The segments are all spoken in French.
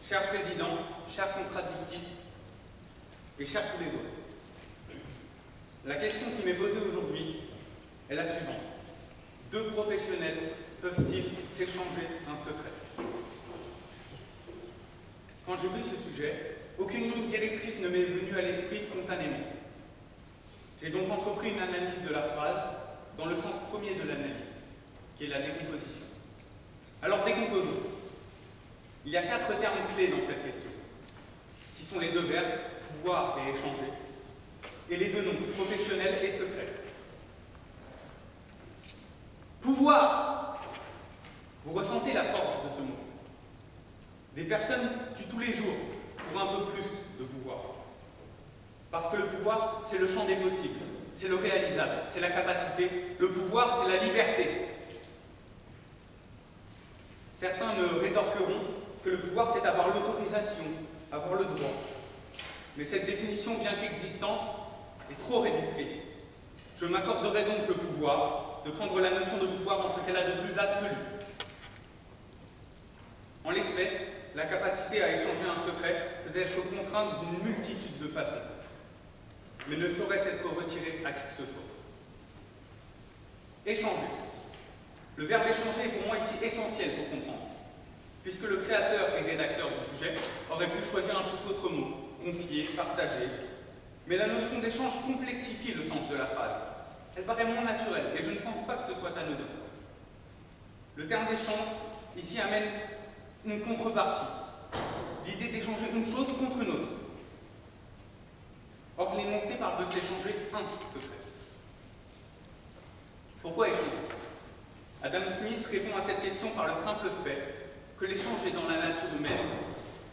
cher président, cher contradictis et chers tous les autres. La question qui m'est posée aujourd'hui est la suivante. Deux professionnels peuvent-ils s'échanger un secret? Quand j'ai vu ce sujet, aucune ligne directrice ne m'est venue à l'esprit spontanément. J'ai donc entrepris une analyse de la phrase dans le sens premier de l'analyse, qui est la décomposition. Alors décomposons. Il y a 4 termes clés dans cette question, qui sont les 2 verbes, pouvoir et échanger, et les 2 noms, professionnel et secret. Pouvoir! Vous ressentez la force de ce mot. Des personnes tuent tous les jours pour un peu plus de pouvoir. Parce que le pouvoir, c'est le champ des possibles, c'est le réalisable, c'est la capacité. Le pouvoir, c'est la liberté. Certains me rétorqueront que le pouvoir, c'est avoir l'autorisation, avoir le droit. Mais cette définition, bien qu'existante, est trop réductrice. Je m'accorderai donc le pouvoir de prendre la notion de pouvoir en ce qu'elle a de plus absolu. En l'espèce, la capacité à échanger un secret peut être contrainte d'une multitude de façons, mais ne saurait être retirée à qui que ce soit. Échanger. Le verbe échanger est pour moi ici essentiel pour comprendre, puisque le créateur et rédacteur du sujet aurait pu choisir un tout autre mot, confier, partager, mais la notion d'échange complexifie le sens de la phrase. Elle paraît moins naturelle, et je ne pense pas que ce soit anodin. Le terme d'échange, ici, amène une contrepartie, l'idée d'échanger une chose contre une autre. Or, l'énoncé parle de s'échanger un secret. Pourquoi échanger? Adam Smith répond à cette question par le simple fait que l'échange est dans la nature humaine,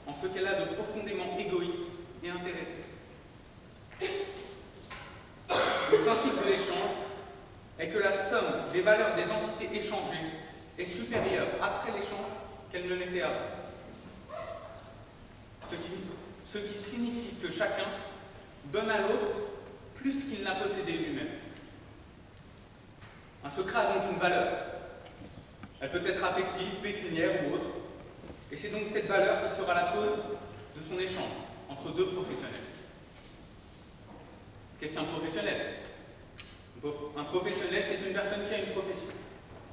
en ce qu'elle a de profondément égoïste et intéressé. Le principe de l'échange est que la somme des valeurs des entités échangées est supérieure après l'échange qu'elle ne l'était avant. Ce qui signifie que chacun donne à l'autre plus qu'il n'a possédé lui-même. Un secret a donc une valeur. Elle peut être affective, pécuniaire ou autre, et c'est donc cette valeur qui sera la cause de son échange entre 2 professionnels. Qu'est-ce qu'un professionnel? Un professionnel, c'est une personne qui a une profession.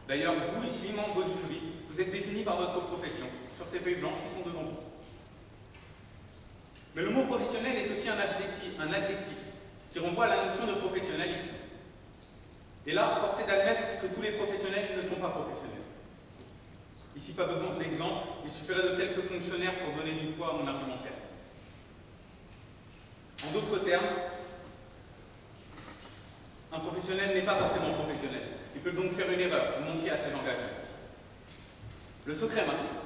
D'ailleurs, vous, ici, membres du jury, vous êtes définis par votre profession, sur ces feuilles blanches qui sont devant vous. Mais le mot professionnel est aussi un adjectif qui renvoie à la notion de professionnalisme. Et là, force est d'admettre que tous les professionnels ne sont pas professionnels. Ici, pas besoin d'exemple, il suffirait de quelques fonctionnaires pour donner du poids à mon argumentaire. En d'autres termes, un professionnel n'est pas forcément professionnel. Il peut donc faire une erreur, manquer à ses engagements. Le secret maintenant.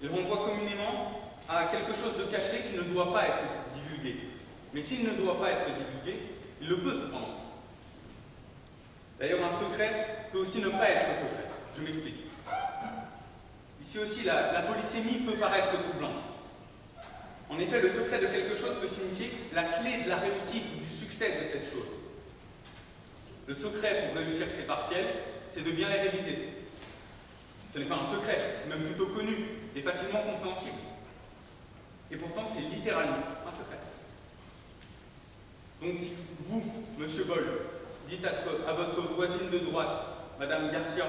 Il renvoie communément à quelque chose de caché qui ne doit pas être divulgué. Mais s'il ne doit pas être divulgué, il le peut cependant. D'ailleurs, un secret peut aussi ne pas être secret. Je m'explique. Ici aussi, la polysémie peut paraître troublante. En effet, le secret de quelque chose peut signifier la clé de la réussite ou du succès de cette chose. Le secret pour réussir ses partiels, c'est de bien les réviser. Ce n'est pas un secret, c'est même plutôt connu et facilement compréhensible. Et pourtant, c'est littéralement un secret. Donc si vous, Monsieur Boll, dites à votre voisine de droite, Madame Garcia,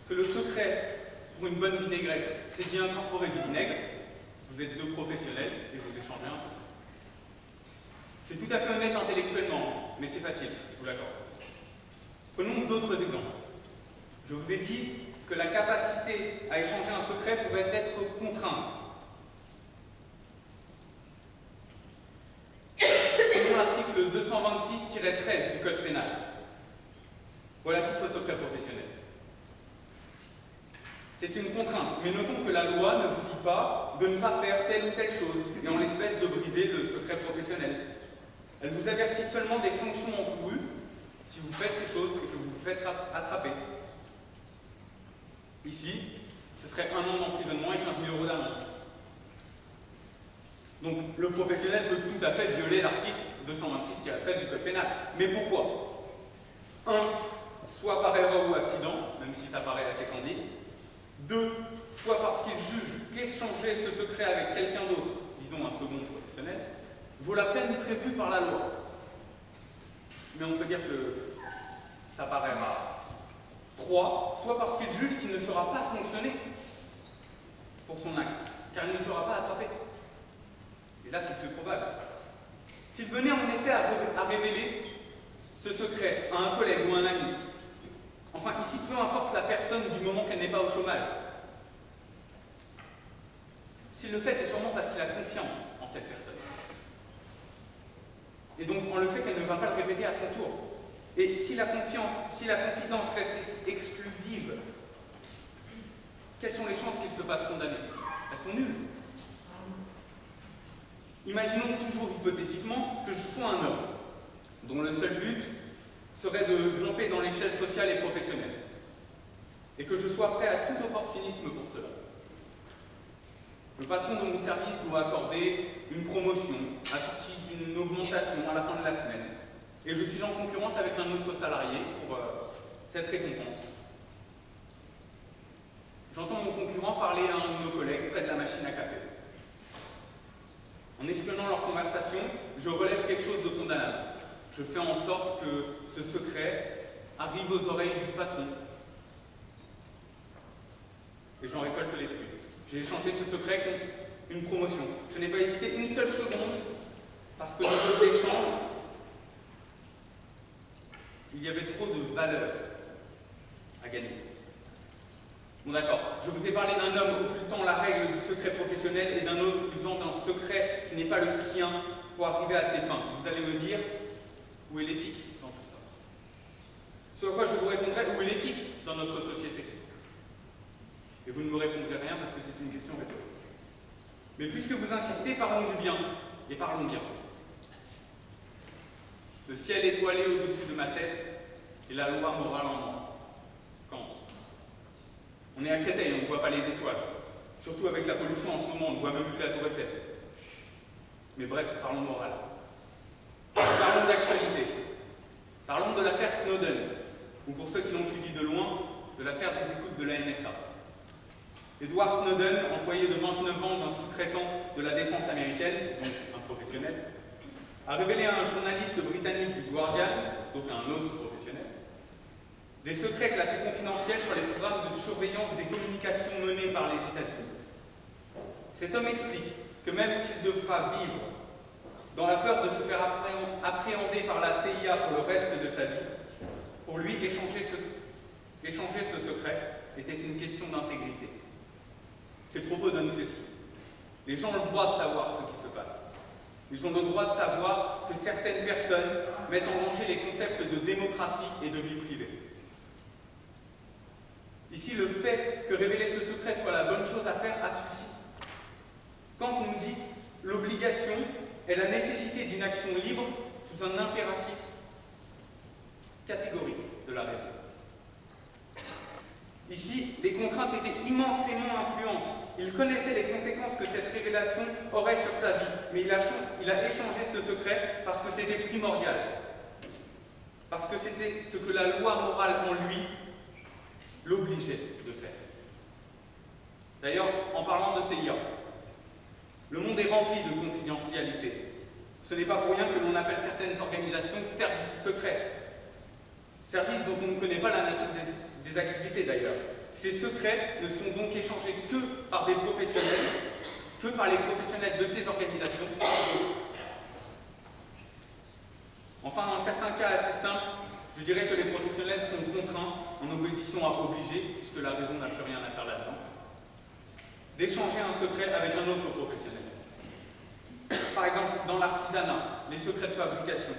que le secret pour une bonne vinaigrette, c'est d'y incorporer du vinaigre, vous êtes 2 professionnels et vous échangez un secret. C'est tout à fait honnête intellectuellement, mais c'est facile, je vous l'accorde. Prenons d'autres exemples. Je vous ai dit que la capacité à échanger un secret pouvait être contrainte. Prenons l'article 226-13 du Code pénal, relatif au secret professionnel. C'est une contrainte, mais notons que la loi ne vous dit pas de ne pas faire telle ou telle chose, et en l'espèce de briser le secret professionnel. Elle vous avertit seulement des sanctions encourues si vous faites ces choses et que vous vous faites attraper. Ici, ce serait 1 an d'emprisonnement et 15 000 € d'amende. Donc, le professionnel peut tout à fait violer l'article 226-13 du Code pénal. Mais pourquoi? 1. Soit par erreur ou accident, même si ça paraît assez candide. 2, soit parce qu'il juge qu'échanger ce secret avec quelqu'un d'autre, disons un second professionnel, vaut la peine prévue par la loi. Mais on peut dire que ça paraît rare. 3, soit parce qu'il juge qu'il ne sera pas sanctionné pour son acte, car il ne sera pas attrapé. Et là, c'est plus probable. S'il venait en effet à révéler ce secret à un collègue ou un ami, enfin ici, peu importe la personne du moment qu'elle n'est pas au chômage, s'il le fait, c'est sûrement parce qu'il a confiance en cette personne. Et donc, on le fait qu'elle ne va pas le répéter à son tour. Et si la confidence reste exclusive, quelles sont les chances qu'il se fasse condamner? Elles sont nulles. Imaginons toujours hypothétiquement que je sois un homme, dont le seul but serait de grimper dans l'échelle sociale et professionnelle, et que je sois prêt à tout opportunisme pour cela. Le patron de mon service doit accorder une promotion assortie d'une augmentation à la fin de la semaine, et je suis en concurrence avec un autre salarié pour cette récompense. J'entends mon concurrent parler à un de nos collègues près de la machine à café. En espionnant leur conversation, je relève quelque chose de condamnable. Je fais en sorte que ce secret arrive aux oreilles du patron. Et j'en récolte les fruits. J'ai échangé ce secret contre une promotion. Je n'ai pas hésité une seule seconde, parce que dans notre échange, il y avait trop de valeur à gagner. Bon d'accord, je vous ai parlé d'un homme occultant la règle du secret professionnel et d'un autre usant d'un secret qui n'est pas le sien pour arriver à ses fins. Vous allez me dire, où est l'éthique dans tout ça? Ce à quoi je vous répondrai, où est l'éthique dans notre société? Et vous ne me répondrez rien parce que c'est une question rhétorique. Mais puisque vous insistez, parlons du bien, et parlons bien. Le ciel étoilé au-dessus de ma tête et la loi morale en moi. Kant. On est à Créteil, on ne voit pas les étoiles. Surtout avec la pollution en ce moment, on ne voit même plus la tour Eiffel. Mais bref, parlons morale. Parlons d'actualité. Parlons de l'affaire Snowden, ou pour ceux qui l'ont suivi de loin, de l'affaire des écoutes de la NSA. Edward Snowden, employé de 29 ans d'un sous-traitant de la défense américaine, donc un professionnel, a révélé à un journaliste britannique du Guardian, donc à un autre professionnel, des secrets classés confidentiels sur les programmes de surveillance des communications menées par les États-Unis. Cet homme explique que même s'il devra vivre dans la peur de se faire appréhender par la CIA pour le reste de sa vie, pour lui, échanger ce secret était une question d'intégrité. Ces propos donnent ceci. Les gens ont le droit de savoir ce qui se passe. Ils ont le droit de savoir que certaines personnes mettent en danger les concepts de démocratie et de vie privée. Ici, le fait que révéler ce secret soit la bonne chose à faire a suffi. Kant nous dit « l'obligation est la nécessité d'une action libre sous un impératif catégorique de la raison ». Ici, les contraintes étaient immensément influentes. Il connaissait les conséquences que cette révélation aurait sur sa vie, mais il a échangé ce secret parce que c'était primordial. Parce que c'était ce que la loi morale en lui l'obligeait de faire. D'ailleurs, en parlant de CIA, le monde est rempli de confidentialité. Ce n'est pas pour rien que l'on appelle certaines organisations services secrets. Services dont on ne connaît pas la nature des activités d'ailleurs. Ces secrets ne sont donc échangés que par des professionnels, que par les professionnels de ces organisations. Enfin, dans certains cas assez simples, je dirais que les professionnels sont contraints, en opposition à obligés, puisque la raison n'a plus rien à faire là-dedans, d'échanger un secret avec un autre professionnel. Par exemple, dans l'artisanat, les secrets de fabrication.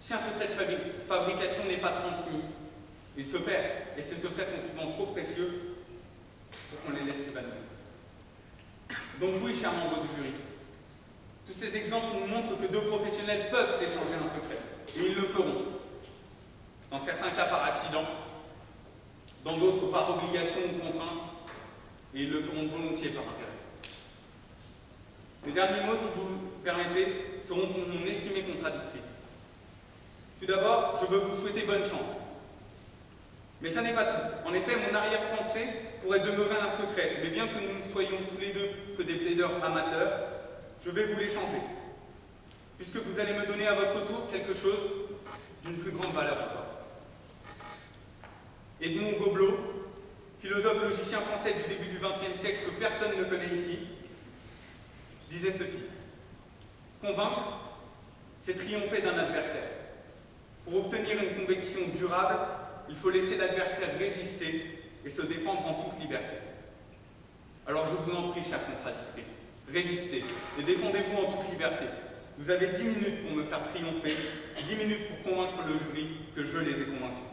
Si un secret de fabrication n'est pas transmis, il se perd, et ces secrets sont souvent trop précieux pour qu'on les laisse s'évanouir. Donc oui, chers membres du jury, tous ces exemples nous montrent que deux professionnels peuvent s'échanger un secret, et ils le feront. Dans certains cas par accident, dans d'autres par obligation ou contrainte, et ils le feront volontiers par intérêt. Les derniers mots, si vous le permettez, seront mon estimée contradictrice. Tout d'abord, je veux vous souhaiter bonne chance. Mais ça n'est pas tout. En effet, mon arrière-pensée pourrait demeurer un secret, mais bien que nous ne soyons tous les deux que des plaideurs amateurs, je vais vous l'échanger, puisque vous allez me donner à votre tour quelque chose d'une plus grande valeur encore. Edmond Gobelot, philosophe logicien français du début du XXe siècle que personne ne connaît ici, disait ceci: convaincre, c'est triompher d'un adversaire. Pour obtenir une conviction durable, il faut laisser l'adversaire résister et se défendre en toute liberté. Alors je vous en prie, chère contradictrice, résistez et défendez-vous en toute liberté. Vous avez 10 minutes pour me faire triompher, 10 minutes pour convaincre le jury que je les ai convaincus.